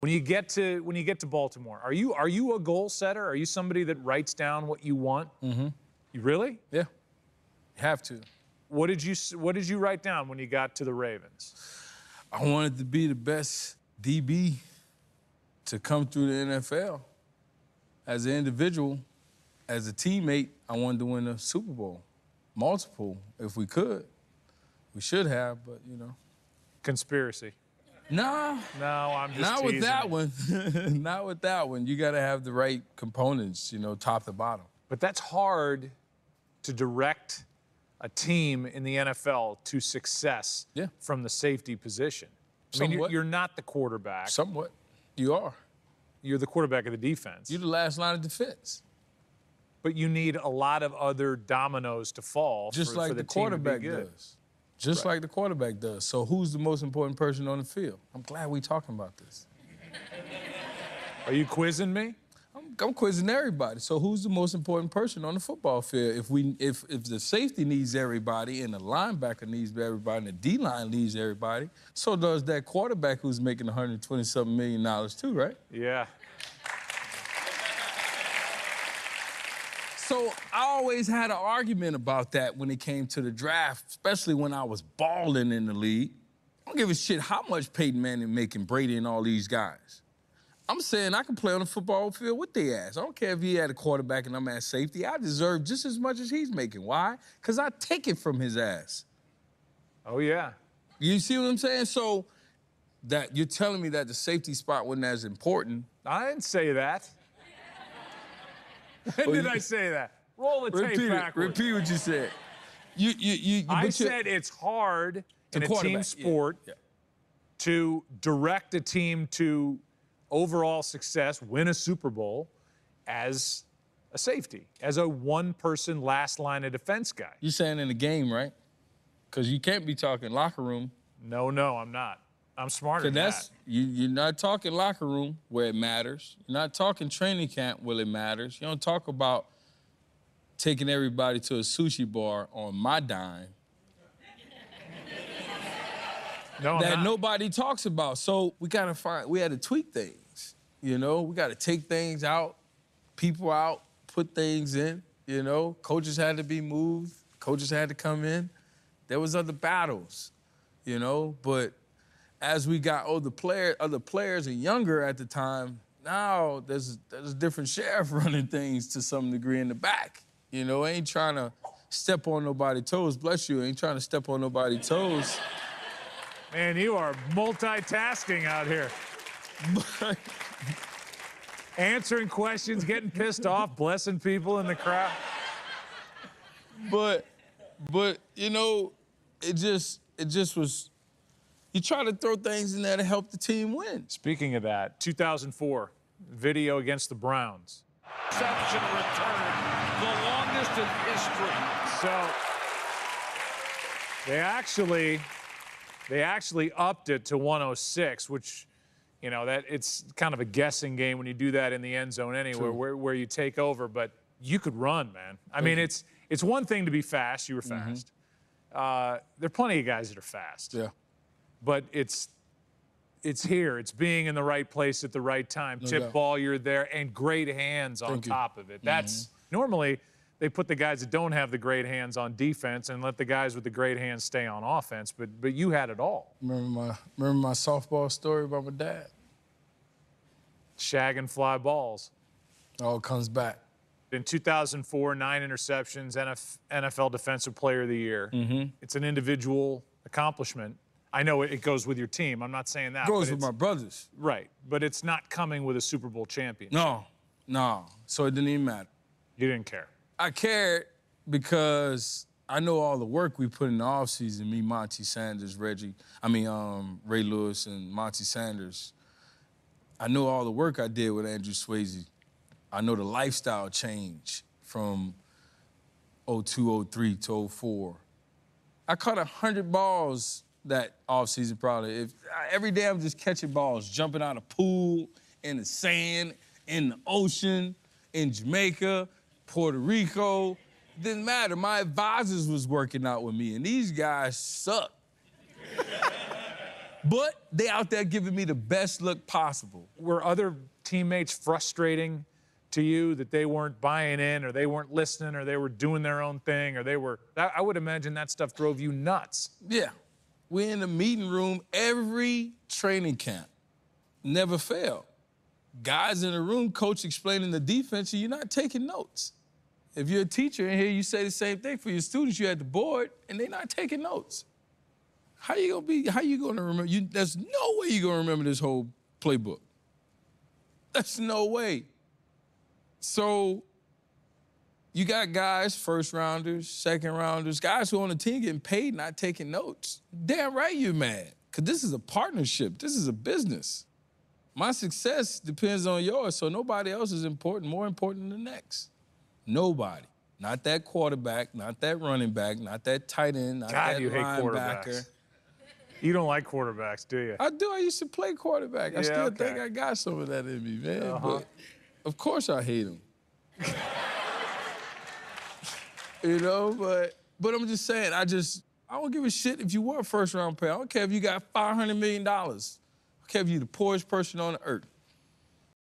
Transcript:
When you get to Baltimore, are you a goal setter? Are you somebody that writes down what you want? Mm-hmm. You really? Yeah. You have to. What did you write down when you got to the Ravens? I wanted to be the best DB to come through the NFL. As an individual, as a teammate, I wanted to win a Super Bowl. Multiple, if we could. We should have, but, you know. Conspiracy. No. No, I'm just Not teasing. with that one. Not with that one. You got to have the right components, you know, top to bottom. But that's hard to direct a team in the NFL to success from the safety position. I mean, you're not the quarterback. Somewhat. You are. You're the quarterback of the defense. You're the last line of defense. But you need a lot of other dominoes to fall just for like the the quarterback team to be good. does. Just like the quarterback does. So who's the most important person on the field? I'm glad we're talking about this. Are you quizzing me? I'm quizzing everybody. So who's the most important person on the football field? If the safety needs everybody and the linebacker needs everybody and the D-line needs everybody, so does that quarterback who's making $120-something million too, right? Yeah. So I always had an argument about that when it came to the draft, especially when I was balling in the league. I don't give a shit how much Peyton Manning making, Brady and all these guys. I'm saying I can play on the football field with their ass. I don't care if he had a quarterback and I'm at safety. I deserve just as much as he's making. Why? Because I take it from his ass. Oh, yeah. You see what I'm saying? So that you're telling me that the safety spot wasn't as important. I didn't say that. When did I say that? Roll the tape backwards. Repeat what you said. I said it's hard in a team sport to direct a team to overall success, win a Super Bowl as a safety, as a one-person last line of defense guy. You're saying in the game, right? Because you can't be talking locker room. No, I'm not. I'm smarter than that. You're not talking locker room where it matters. You're not talking training camp where it matters. You don't talk about taking everybody to a sushi bar on my dime. No, that nobody talks about. So we had to tweak things. You know, we got to take things out, people out, put things in. You know, coaches had to be moved. Coaches had to come in. There was other battles, you know, but as we got other players and younger at the time, now there's a different sheriff running things to some degree in the back. You know, ain't trying to step on nobody's toes. Bless you, ain't trying to step on nobody's toes. Man, you are multitasking out here. Answering questions, getting pissed off, blessing people in the crowd. But you know, it just was. You try to throw things in there to help the team win. Speaking of that, 2004, video against the Browns. Reception return, the longest in history. So they actually upped it to 106, which, you know, that it's kind of a guessing game when you do that in the end zone anywhere, where you take over. But you could run, man. I mean, it's one thing to be fast. You were fast. There are plenty of guys that are fast. Yeah. But it's here. It's being in the right place at the right time. Tip ball, you're there, and great hands on top of it. That's normally they put the guys that don't have the great hands on defense and let the guys with the great hands stay on offense. But you had it all. Remember my softball story about my dad? Shag and fly balls. All comes back. In 2004, 9 interceptions, NFL Defensive Player of the Year. It's an individual accomplishment. I know it goes with your team. I'm not saying that. It goes with my brothers. Right. But it's not coming with a Super Bowl championship. No. So it didn't even matter. You didn't care. I cared because I know all the work we put in the offseason, me, Monty Sanders, Ray Lewis and Monty Sanders. I know all the work I did with Andrew Swayze. I know the lifestyle change from 02, 03 to 04. I caught 100 balls that offseason probably. Every day I'm just catching balls, jumping out of pool, in the sand, in the ocean, in Jamaica, Puerto Rico. Didn't matter. My advisors was working out with me, and these guys suck. But they out there giving me the best look possible. Were other teammates frustrating to you that they weren't buying in or they weren't listening or they were doing their own thing or they were, I would imagine that stuff drove you nuts. Yeah. We're in the meeting room every training camp. Never failed. Guys in the room, coach explaining the defense, and you're not taking notes. If you're a teacher in here, you say the same thing for your students. You're at the board, and they're not taking notes. How you gonna remember? There's no way you're gonna remember this whole playbook. There's no way. So you got guys, first rounders, second rounders, guys who are on the team getting paid, not taking notes. Damn right you're mad, because this is a partnership. This is a business. My success depends on yours, so nobody else is important, more important than the next. Nobody. Not that quarterback, not that running back, not that tight end, not God, that you hate linebacker. quarterbacks. You don't like quarterbacks, do you? I do. I used to play quarterback. I still okay. think I got some of that in me, man. But of course I hate him. You know, but I'm just saying, I don't give a shit if you were a first-round player. I don't care if you got $500 million. I don't care if you're the poorest person on the earth.